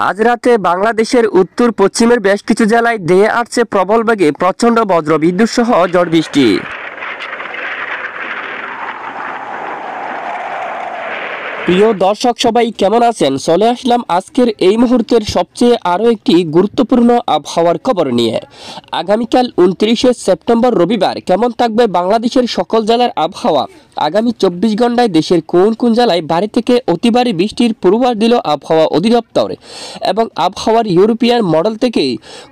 আজ রাতে বাংলাদেশের উত্তর পশ্চিমের বেশ কিছু জেলায় ধেয়ে আসছে প্রবল বেগে প্রচণ্ড বজ্রবিদ্যুৎ সহ ঝড় বৃষ্টি। প্রিয় দর্শক সবাই কেমন আছেন? চলে আসলাম আজকের এই মুহূর্তের সবচেয়ে আরও একটি গুরুত্বপূর্ণ আবহাওয়ার খবর নিয়ে। আগামীকাল 29শে সেপ্টেম্বর রবিবার কেমন থাকবে বাংলাদেশের সকল জেলার আবহাওয়া? আগামী 24 ঘন্টায় দেশের কোন কোন জেলায় ভারী থেকে অতি ভারী বৃষ্টির পূর্বাভাস দিল আবহাওয়া অধিদপ্তর, এবং আবহাওয়ার ইউরোপিয়ান মডেল থেকে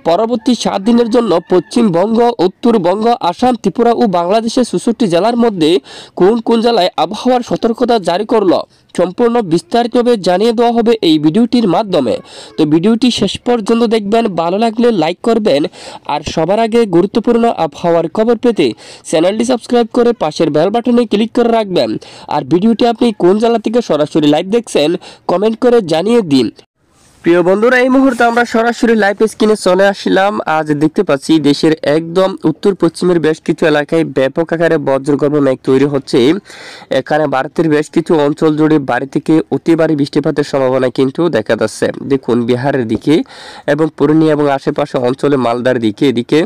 পরবর্তী 7 দিনের জন্য পশ্চিমবঙ্গ, উত্তরবঙ্গ, আসাম, ত্রিপুরা ও বাংলাদেশের 64 জেলার মধ্যে কোন কোন জেলায় আবহাওয়ার সতর্কতা জারি করলো সম্পূর্ণ বিস্তারিতভাবে জানিয়ে দেওয়া হবে এই ভিডিওটির মাধ্যমে। তো ভিডিওটি শেষ পর্যন্ত দেখবেন, ভালো লাগলে লাইক করবেন, আর সবার আগে গুরুত্বপূর্ণ আবহাওয়ার খবর পেতে চ্যানেলটি সাবস্ক্রাইব করে পাশের বেল বাটনে ক্লিক করে রাখবেন। আর ভিডিওটি আপনি কোন জেলা থেকে সরাসরি লাইভ দেখছেন কমেন্ট করে জানিয়ে দিন। প্রিয় বন্ধুরা, এই মুহূর্তে আমরা সরাসরি লাইভ স্ক্রিনে চলে আসলাম। আজ দেখতে পাচ্ছি দেশের একদম উত্তর পশ্চিমের বেশ কিছু এলাকায় ব্যাপক আকারে বজ্রগর্ভ মেঘ তৈরি হচ্ছে। এখানে ভারতের বেশ কিছু অঞ্চল জুড়ে ভারী থেকে অতি ভারী বৃষ্টিপাতের সম্ভাবনা কিন্তু দেখা যাচ্ছে। দেখুন, বিহারের দিকে এবং পূর্ণিয়া এবং আশেপাশে অঞ্চলে মালদার দিকে এদিকে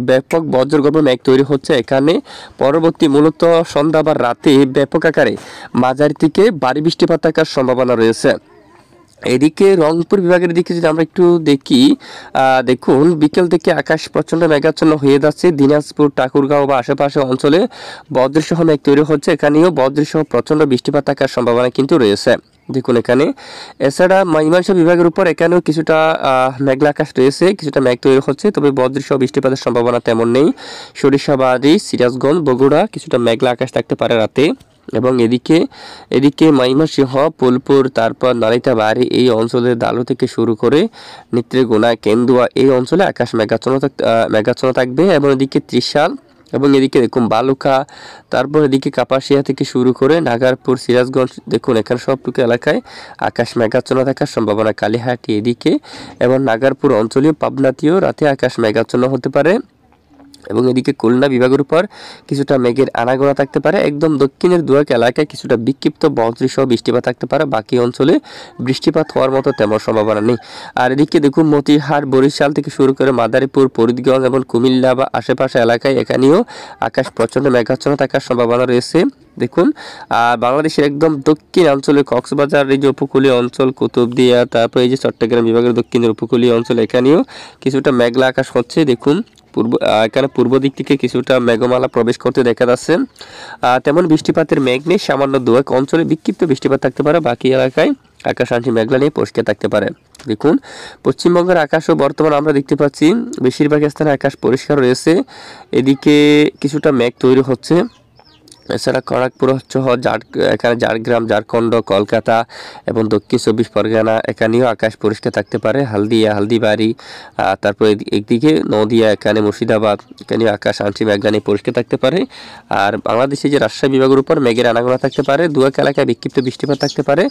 ব্যাপক বজ্রগর্ভ মেঘ তৈরি হচ্ছে। এখানে পরবর্তী মূলত সন্ধ্যা বা রাতে ব্যাপক আকারে মাঝারি থেকে ভারী বৃষ্টিপাত থাকার সম্ভাবনা রয়েছে। এদিকে রংপুর বিভাগের দিকে যদি আমরা একটু দেখি, দেখুন বিকেল থেকে আকাশ প্রচণ্ড মেঘাচ্ছন্ন হয়ে যাচ্ছে। দিনাজপুর, ঠাকুরগাঁও বা আশেপাশে অঞ্চলে বজ্রসহ মেঘ তৈরি হচ্ছে। এখানেও বজ্রসহ প্রচণ্ড বৃষ্টিপাত থাকার সম্ভাবনা কিন্তু রয়েছে। দেখুন এখানে, এছাড়া ময়মনসিংহ বিভাগের উপর এখানেও কিছুটা মেঘলা আকাশ রয়েছে, কিছুটা মেঘ তৈরি হচ্ছে, তবে বজ্রসহ বৃষ্টিপাতের সম্ভাবনা তেমন নেই। সরিষাবাড়ি, সিরাজগঞ্জ, বগুড়া কিছুটা মেঘলা আকাশ থাকতে পারে রাতে। এবং এদিকে ময়মনসিংহ, ফুলপুর, তারপর নালিতাবাড়ি এই অঞ্চলের দালু থেকে শুরু করে নেত্রীগুনা, কেন্দুয়া এই অঞ্চলে আকাশ মেঘাচ্ছন্ন থাকবে। এবং এদিকে ত্রিশাল এবং এদিকে দেখুন বালুকা, তারপর এদিকে কাপাসিয়া থেকে শুরু করে নাগারপুর, সিরাজগঞ্জ, দেখুন এখানে সবটুকু এলাকায় আকাশ মেঘাচ্ছন্ন থাকার সম্ভাবনা। কালীহাটি এদিকে এবং নাগারপুর অঞ্চলীয় পাবনাতেও রাতে আকাশ মেঘাচ্ছন্ন হতে পারে। এবং এদিকে খুলনা বিভাগের উপর কিছুটা মেঘের আনাগোনা থাকতে পারে। একদম দক্ষিণের দুয়াক এলাকায় কিছুটা বিক্ষিপ্ত বজ্রসহ বৃষ্টিপাত থাকতে পারে। বাকি অঞ্চলে বৃষ্টিপাত হওয়ার মতো তেমন সম্ভাবনা নেই। আর এদিকে দেখুন মতিহার, বরিশাল থেকে শুরু করে মাদারীপুর, ফরিদগঞ্জ এবং কুমিল্লা বা আশেপাশে এলাকায় এখানেও আকাশ প্রচণ্ড মেঘাচ্ছন্ন থাকার সম্ভাবনা রয়েছে। দেখুন, বাংলাদেশের একদম দক্ষিণ অঞ্চলে কক্সবাজার এই যে উপকূলীয় অঞ্চল, কুতুবদিয়া, তারপর এই যে চট্টগ্রাম বিভাগের দক্ষিণের উপকূলীয় অঞ্চল, এখানেও কিছুটা মেঘলা আকাশ হচ্ছে। দেখুন এখানে পূর্ব দিক থেকে কিছুটা মেঘমালা প্রবেশ করতে দেখা যাচ্ছে। তেমন বৃষ্টিপাতের মেঘ নেই, সামান্য দুয়েক অঞ্চলে বিক্ষিপ্ত বৃষ্টিপাত থাকতে পারে। বাকি এলাকায় আকাশ আংশিক মেঘলা নিয়ে পরিষ্কার থাকতে পারে। দেখুন পশ্চিমবঙ্গের আকাশও বর্তমানে আমরা দেখতে পাচ্ছি বেশিরভাগ স্থানে আকাশ পরিষ্কার রয়েছে। এদিকে কিছুটা মেঘ তৈরি হচ্ছে। এছাড়া খড়গপুর সহ এখানে ঝাড়গ্রাম, ঝাড়খণ্ড, কলকাতা এবং দক্ষিণ 24 পরগনা এখানেও আকাশ পরিষ্কার থাকতে পারে। হালদিবাড়ি, তারপরে একদিকে নদিয়া, এখানে মুর্শিদাবাদ, এখানেও আকাশ আংশিক মেঘলা নিয়ে পরিষ্কার থাকতে পারে। আর বাংলাদেশে যে রাজশাহী বিভাগের উপর মেঘের আনাগোনা থাকতে পারে। দুয়েক এলাকায় বিক্ষিপ্ত বৃষ্টিপাত থাকতে পারে।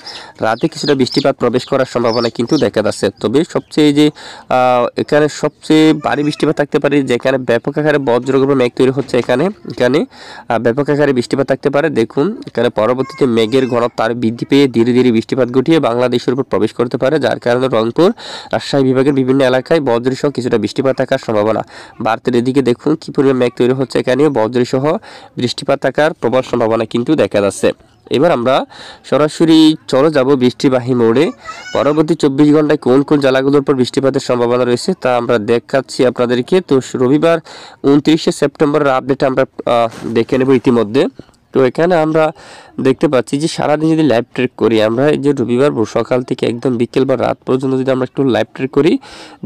রাতে কিছুটা বৃষ্টিপাত প্রবেশ করার সম্ভাবনা কিন্তু দেখা যাচ্ছে। তবে এখানে সবচেয়ে ভারী বৃষ্টিপাত থাকতে পারে যেখানে ব্যাপক আকারে বজ্রগর্ভ মেঘ তৈরি হচ্ছে। এখানে ব্যাপক আকারে বৃষ্টিপাত থাকতে পারে। দেখুন এখানে পরবর্তীতে মেঘের ঘনত্ব আরো বৃদ্ধি পেয়ে ধীরে ধীরে বৃষ্টিপাত ঘটিয়ে বাংলাদেশের উপর প্রবেশ করতে পারে, যার কারণে রংপুর, রাজশাহী বিভাগের বিভিন্ন এলাকায় বজ্রসহ কিছুটা বৃষ্টিপাত থাকার সম্ভাবনা। ভারতের এদিকে দেখুন কি পরিমাণ মেঘ তৈরি হচ্ছে, এখানেও বজ্রসহ বৃষ্টিপাত থাকার প্রবল সম্ভাবনা কিন্তু দেখা যাচ্ছে। এবার আমরা সরাসরি চলে যাব বৃষ্টিবাহী মোড়ে। পরবর্তী 24 ঘন্টায় কোন কোন জেলাগুলোর উপর বৃষ্টিপাতের সম্ভাবনা রয়েছে তা আমরা দেখাচ্ছি আপনাদেরকে। তো রবিবার 29শে সেপ্টেম্বরের আপডেট আমরা দেখে নেব ইতিমধ্যে। তো এখানে আমরা দেখতে পাচ্ছি যে সারাদিন যদি লাইভ ট্রেক করি আমরা, এই যে রবিবার সকাল থেকে একদম বিকেল বা রাত পর্যন্ত যদি আমরা একটু লাইভ ট্রেক করি,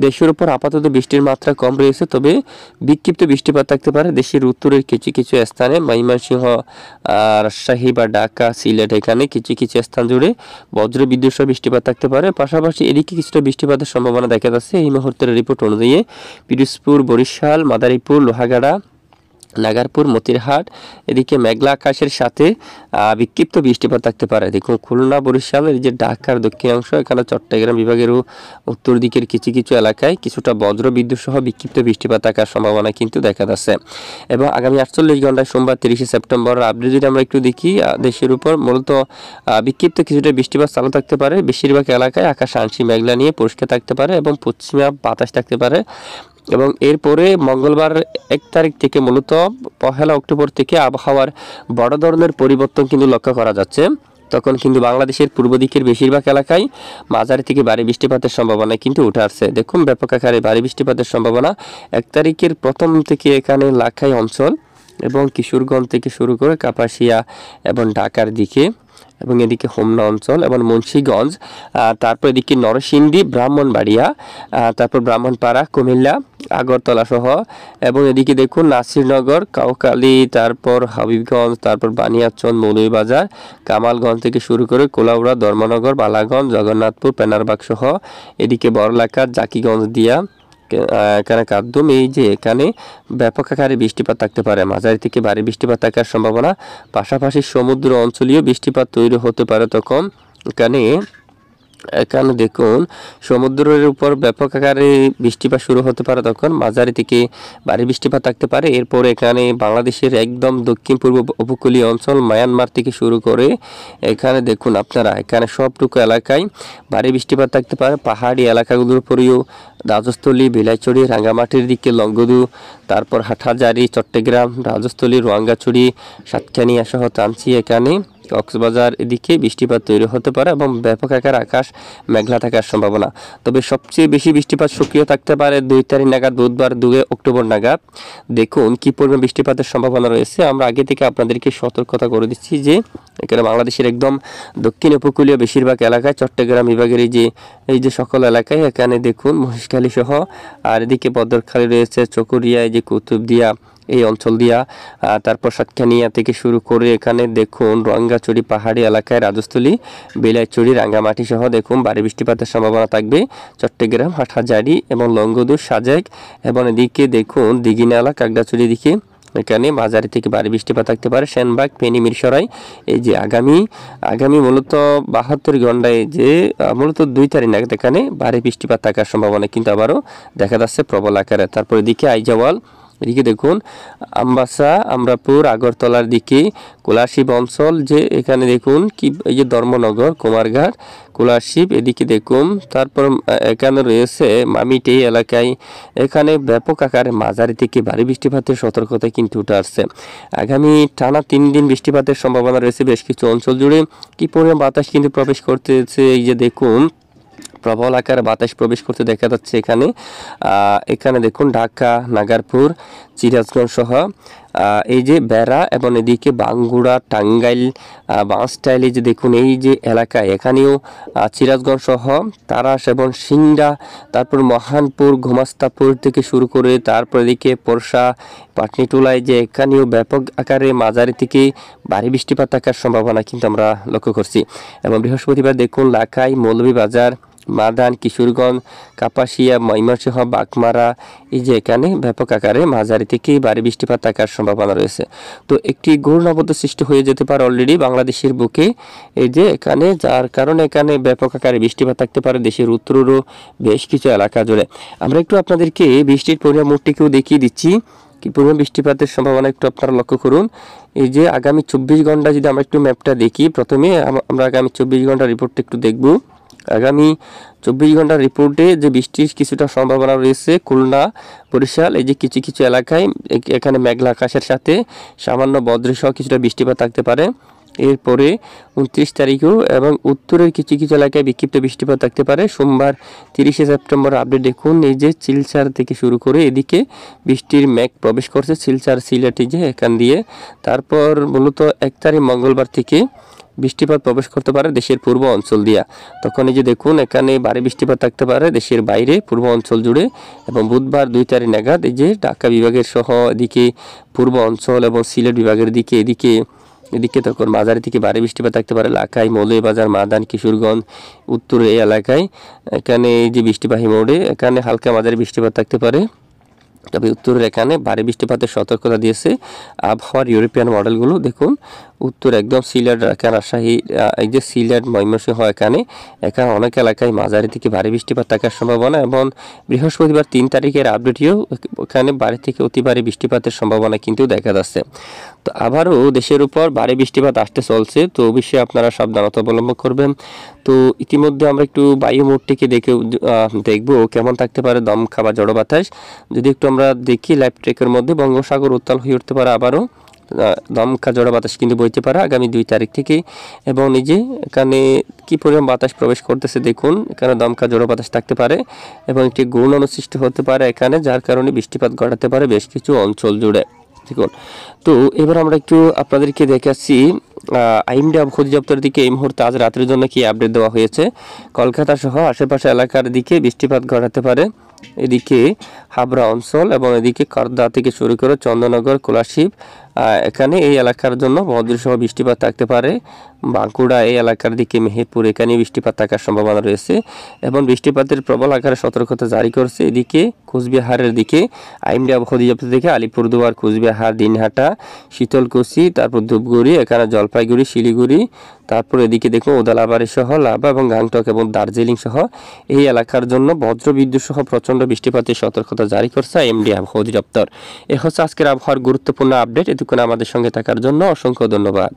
দেশের উপর আপাতত বৃষ্টির মাত্রা কম রয়েছে, তবে বিক্ষিপ্ত বৃষ্টিপাত থাকতে পারে দেশের উত্তরের কিছু কিছু স্থানে। ময়মনসিংহ, রাজশাহী বা ঢাকা, সিলেট এখানে কিছু কিছু স্থান জুড়ে বজ্র বিদ্যুৎ সহ বৃষ্টিপাত থাকতে পারে। পাশাপাশি এদিকে কিছুটা বৃষ্টিপাতের সম্ভাবনা দেখা যাচ্ছে এই মুহূর্তের রিপোর্ট অনুযায়ী। পিরোজপুর, বরিশাল, মাদারীপুর, লোহাগাড়া, নাগারপুর, মতিরহাট এদিকে মেঘলা আকাশের সাথে বিক্ষিপ্ত বৃষ্টিপাত থাকতে পারে। দেখুন খুলনা, বরিশাল, এই যে ঢাকার দক্ষিণাংশ, এখানে চট্টগ্রাম বিভাগেরও উত্তর দিকের কিছু কিছু এলাকায় কিছুটা বজ্র বিদ্যুৎ সহ বিক্ষিপ্ত বৃষ্টিপাত থাকার সম্ভাবনা কিন্তু দেখা যাচ্ছে। এবং আগামী 48 ঘন্টায় সোমবার 30 সেপ্টেম্বর আপডেট যদি আমরা একটু দেখি, দেশের উপর মূলত বিক্ষিপ্ত কিছুটা বৃষ্টিপাত চালু থাকতে পারে। বেশিরভাগ এলাকায় আকাশ আংশিক মেঘলা নিয়ে পরিষ্কার থাকতে পারে এবং পশ্চিমা বাতাস থাকতে পারে। এবং এরপরে মঙ্গলবার 1 তারিখ থেকে মূলত 1 অক্টোবর থেকে আবহাওয়ার বড় ধরনের পরিবর্তন কিন্তু লক্ষ্য করা যাচ্ছে। তখন কিন্তু বাংলাদেশের পূর্ব দিকের বেশিরভাগ এলাকায় মাঝারি থেকে ভারী বৃষ্টিপাতের সম্ভাবনা কিন্তু উঠে আসছে। দেখুন ব্যাপক আকারে ভারী বৃষ্টিপাতের সম্ভাবনা 1 তারিখের প্রথম থেকে এখানে লাখাই অঞ্চল এবং কিশোরগঞ্জ থেকে শুরু করে কাপাসিয়া এবং ঢাকার দিকে এবং এদিকে হোমনা অঞ্চল এবং মুন্সিগঞ্জ, তারপর এদিকে নরসিংদী, ব্রাহ্মণবাড়িয়া, তারপর ব্রাহ্মণপাড়া, কুমিল্লা, আগরতলা সহ এবং এদিকে দেখুন নাসিরনগর, কাউখালী, তারপর হাবিবগঞ্জ, তারপর বানিয়াচং, মৌলভীবাজার, কামালগঞ্জ থেকে শুরু করে কোলাউড়া, ধর্মনগর, বালাগঞ্জ, জগন্নাথপুর, পেনারবাগ সহ এদিকে বড়লাখা, জাকিগঞ্জ দিয়া, এখানে কাদ্দুম, এই যে এখানে ব্যাপক আকারে বৃষ্টিপাত থাকতে পারে। মাঝারি থেকে ভারী বৃষ্টিপাত থাকার সম্ভাবনা, পাশাপাশি সমুদ্র অঞ্চলীয় বৃষ্টিপাত তৈরি হতে পারে। তখন এখানে দেখুন সমুদ্রের উপর ব্যাপক আকারে বৃষ্টিপাত শুরু হতে পারে, তখন মাঝারি থেকে ভারী বৃষ্টিপাত থাকতে পারে। এরপর এখানে বাংলাদেশের একদম দক্ষিণ পূর্ব উপকূলীয় অঞ্চল মায়ানমার থেকে শুরু করে এখানে দেখুন আপনারা এখানে সবটুকু এলাকায় ভারী বৃষ্টিপাত থাকতে পারে। পাহাড়ি এলাকাগুলোর উপরেও রাজস্থলী, বিলাইছড়ি, রাঙ্গামাটির দিকে লংগদু, তারপর হাটহাজারী, চট্টগ্রাম, রাজস্থলী, রোয়াঙ্গাছড়ি, সাতখানিয়া সহ তানচি, এখানে কক্সবাজার এদিকে বৃষ্টিপাত তৈরি হতে পারে এবং ব্যাপক আকার আকাশ মেঘলা থাকার সম্ভাবনা। তবে সবচেয়ে বেশি বৃষ্টিপাত সক্রিয় থাকতে পারে 2 তারিখ নাগাদ, বুধবার 2 অক্টোবর নাগাদ। দেখুন কি পরিমাণ বৃষ্টিপাতের সম্ভাবনা রয়েছে। আমরা আগে থেকে আপনাদেরকে সতর্কতা করে দিচ্ছি যে এখানে বাংলাদেশের একদম দক্ষিণ উপকূলীয় বেশিরভাগ এলাকায়, চট্টগ্রাম বিভাগের এই যে সকল এলাকায় এখানে দেখুন মহেশখালী সহ, আর এদিকে বদরখালী রয়েছে, চকরিয়া, এই যে কুতুবদিয়া এই অঞ্চল দিয়া, তারপর সাতখানিয়া থেকে শুরু করে এখানে দেখুন রঙ্গাচড়ি পাহাড়ি এলাকায়, রাজস্থলী, বিলাইছড়ি, রাঙ্গামাটি সহ দেখুন ভারী বৃষ্টিপাতের সম্ভাবনা থাকবে। চট্টগ্রাম, হাটহাজারী এবং লংগদু, সাজেক এবং এদিকে দেখুন দিঘিনালা, কাকড়াছড়ি দিকে এখানে মাঝারি থেকে ভারী বৃষ্টিপাত থাকতে পারে। সেনবাগ, ফেনী, মিরসরাই, এই যে আগামী মূলত 72 ঘন্টায় যে মূলত 2 তারিখ নাগাদ এখানে ভারী বৃষ্টিপাত থাকার সম্ভাবনা কিন্তু আবারও দেখা যাচ্ছে প্রবল আকারে। তারপর এদিকে আইজাওয়াল, এদিকে দেখুন আমবাসা, আমরাপুর, আগরতলার দিকে কোলাশিব অঞ্চল, যে এখানে দেখুন কি এই যে ধর্মনগর, কুমারঘাট, কোলাশিব, এদিকে দেখুন তারপর এখানে রয়েছে মামিটে এলাকায় এখানে ব্যাপক আকারে মাঝারি থেকে ভারী বৃষ্টিপাতের সতর্কতা কিন্তু উঠে আসছে। আগামী টানা 3 দিন বৃষ্টিপাতের সম্ভাবনা রয়েছে বেশ কিছু অঞ্চল জুড়ে। কি পরিমাণ বাতাস কিন্তু প্রবেশ করতেছে, এই যে দেখুন প্রবল আকারে বাতাস প্রবেশ করতে দেখা যাচ্ছে এখানে দেখুন ঢাকা, নাগারপুর, সিরাজগঞ্জ সহ এই যে বেড়া এবং এদিকে বাঙ্গুড়া, টাঙ্গাইল, বাঁশটাইল, এই যে দেখুন এই যে এলাকায় এখানেও সিরাজগঞ্জ সহ তারাস এবং সিংড়া, তারপর মহানপুর, ঘুমাস্তাপুর থেকে শুরু করে তারপর এদিকে পরশা, পাটনিটুলায়, যে এখানেও ব্যাপক আকারে মাঝারি থেকে ভারী বৃষ্টিপাত থাকার সম্ভাবনা কিন্তু আমরা লক্ষ্য করছি। এবং বৃহস্পতিবার দেখুন লাখাই, মৌলভীবাজার, মাদান, কিশোরগঞ্জ, কাপাসিয়া, ময়মনসিংহ, বাগমারা, এই যে এখানে ব্যাপক আকারে মাঝারি থেকে ভারী বৃষ্টিপাত থাকার সম্ভাবনা রয়েছে। তো একটি ঘূর্ণাবর্ত সৃষ্টি হয়ে যেতে পারে অলরেডি বাংলাদেশের বুকে, এই যে এখানে, যার কারণে এখানে ব্যাপক আকারে বৃষ্টিপাত থাকতে পারে দেশের উত্তরেরও বেশ কিছু এলাকা জুড়ে। আমরা একটু আপনাদেরকে বৃষ্টির পরিমাণটিকেও দেখিয়ে দিচ্ছি কি পরিমাণ বৃষ্টিপাতের সম্ভাবনা একটু আপনারা লক্ষ্য করুন। এই যে আগামী 24 ঘন্টা যদি আমরা একটু ম্যাপটা দেখি, প্রথমে আমরা আগামী 24 ঘন্টা রিপোর্টটা একটু দেখব। আগামী 24 ঘন্টার রিপোর্টে যে বৃষ্টির কিছুটা সম্ভাবনা রয়েছে খুলনা, বরিশাল, এই যে কিছু কিছু এলাকায় এখানে মেঘলা আকাশের সাথে সামান্য বজ্রসহ কিছুটা বৃষ্টিপাত থাকতে পারে। এরপরে 29 তারিখেও এবং উত্তরের কিছু কিছু এলাকায় বিক্ষিপ্ত বৃষ্টিপাত থাকতে পারে। সোমবার 30 সেপ্টেম্বর আপডেট দেখুন, এই যে শিলচর থেকে শুরু করে এদিকে বৃষ্টির মেঘ প্রবেশ করছে, শিলচর, সিলেট, যে এখান দিয়ে। তারপর মূলত 1 তারিখ মঙ্গলবার থেকে বৃষ্টিপাত প্রবেশ করতে পারে দেশের পূর্ব অঞ্চল দিয়া। তখন এই যে দেখুন এখানে ভারী বৃষ্টিপাত থাকতে পারে দেশের বাইরে পূর্ব অঞ্চল জুড়ে। এবং বুধবার 2 তারিখ নাগাদ এই যে ঢাকা বিভাগের সহ এদিকে পূর্ব অঞ্চল এবং সিলেট বিভাগের দিকে এদিকে তখন মাঝারি থেকে ভারী বৃষ্টিপাত থাকতে পারে লাখাই, মৌলভীবাজার, মাদান, কিশোরগঞ্জ, উত্তর এই এলাকায় এখানে এই যে বৃষ্টিবাহী মোড়ে এখানে হালকা মাঝারি বৃষ্টিপাত থাকতে পারে। তবে উত্তরের এখানে ভারী বৃষ্টিপাতের সতর্কতা দিয়েছে আবহাওয়ার ইউরোপিয়ান মডেলগুলো। দেখুন উত্তর একদম সিলেট, রাজশাহী, এই যে সিলেট, ময়মনসিংহ, এখানে অনেক এলাকায় মাঝারি থেকে ভারী বৃষ্টিপাত থাকার সম্ভাবনা, এবং বৃহস্পতিবার 3 তারিখের আপডেটেও এখানে ভারী থেকে অতি ভারী বৃষ্টিপাতের সম্ভাবনা কিন্তু দেখা যাচ্ছে। তো আবারও দেশের উপর ভারী বৃষ্টিপাত আসতে চলছে, তো অবশ্যই আপনারা সাবধানতা অবলম্বন করবেন। তো ইতিমধ্যে আমরা একটু বায়ু মোড়টিকে দেখবো কেমন থাকতে পারে দমকা বা জড়ো বাতাস। যদি একটু আমরা দেখি লাইভ ট্রেকের মধ্যে, বঙ্গোপসাগর উত্তাল হয়ে উঠতে পারে, আবারও দমকা জড়ো বাতাস কিন্তু বইতে পারে আগামী 2 তারিখ থেকে। এবং নিজে এখানে কি পরিমাণ বাতাস প্রবেশ করতেছে দেখুন, এখানে দমকা জড়ো বাতাস থাকতে পারে এবং একটি ঘূর্ণন সৃষ্টি হতে পারে এখানে, যার কারণে বৃষ্টিপাত ঘটাতে পারে বেশ কিছু অঞ্চল জুড়ে। দেখুন, তো এবার আমরা একটু আপনাদেরকে দেখাচ্ছি আইএমডি আবহাওয়া অধিদপ্তরের দিকে এই মুহূর্তে আজ রাতের জন্য কি আপডেট দেওয়া হয়েছে। কলকাতা সহ আশেপাশে এলাকার দিকে বৃষ্টিপাত ঘটাতে পারে, এদিকে হাবড়া অঞ্চল এবং এদিকে কারদা থেকে শুরু করে চন্দননগর, কোলাশিব, এখানে এই এলাকার জন্য বজ্রসহ বৃষ্টিপাত থাকতে পারে। বাঁকুড়া এই এলাকার দিকে, মেহেরপুর, এখানে বৃষ্টিপাত থাকার সম্ভাবনা রয়েছে এবং বৃষ্টিপাতের প্রবল আকারে সতর্কতা জারি করছে। এদিকে কোচবিহারের দিকে আইএমডি আবহাওয়া অধিদপ্তর থেকে আলিপুরদুয়ার, কোচবিহার, দিনহাটা, শীতলকুচি, তারপর ধূপগুড়ি, এখানে জলপাইগুড়ি, শিলিগুড়ি, তারপর এদিকে দেখুন ওদালাবাড়ি সহ লাভা এবং গাংটক এবং দার্জিলিং সহ এই এলাকার জন্য বজ্রবিদ্যুৎ সহ প্রচণ্ড বৃষ্টিপাতের সতর্কতা জারি করছে আইএমডি আবহাওয়া অধিদপ্তর। এ হচ্ছে আজকের আবহাওয়ার গুরুত্বপূর্ণ আপডেট। এতক্ষণ আমাদের সঙ্গে থাকার জন্য অসংখ্য ধন্যবাদ।